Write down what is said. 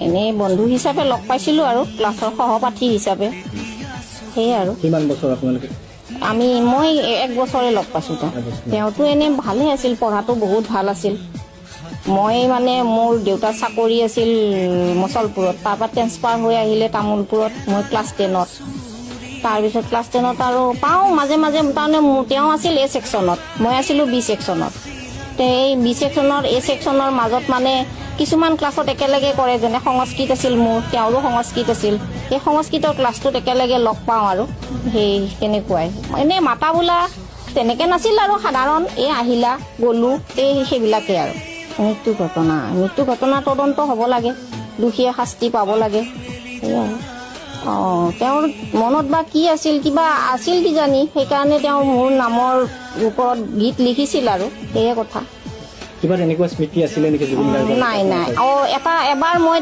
এনেই বন্ধু হিচাপে লগ পাইছিলোঁ আৰু ক্লাছৰ সহপাঠী হিচাপে সেয়ে আৰু কিমান বছৰ আপোনালোকে মই 1 বছৰে লগ পাইছোঁ তেওঁতো এনেই ভালে আছিল পঢ়াটো বহুত ভাল আছিল মই মানে মোৰ দেউতাৰ চাকৰি আছিল মচলপুৰত তাৰপৰা ট্ৰেন্সফাৰ হৈ আহিলে তামোলপুৰত মই ক্লাছ 10ত তাৰপিছত ক্লাছ 10ত আৰু পাওঁ মাজে মাজে তাৰমানে তেওঁ আছিল A ছেকশ্যনত মই আছিলোঁ B ছেকশ্যনত এই B ছেকশ্যনৰ A ছেকশ্যনৰ মাজত মানে কিছুমান ক্লাছত একেলগে কৰে যেনে সংস্কৃত আছিল মোৰ তেওঁৰো সংস্কৃত আছিল এই সংস্কৃতৰ ক্লাছটোত একেলগে লগ পাওঁ আৰু সেই তেনেকুৱাই এনেই মাতা বোলা তেনেকৈ নাছিল আৰু সাধাৰণ এই আহিলা গ'লোঁ সেইবিলাকেই আৰু মৃত্যু ঘটনা তদন্ত হ'ব লাগে দোষীয়ে শাস্তি পাব লাগে সেয়াই তেওঁৰ মনত বা কি আছিল কিবা আছিল কিজানি সেইকাৰণে তেওঁ মোৰ নামৰ ওপৰত গীত লিখিছিল আৰু সেয়ে কথা কিবা তেনেকুৱা স্মৃতি আছিলে নেকি নাই এবাৰ মই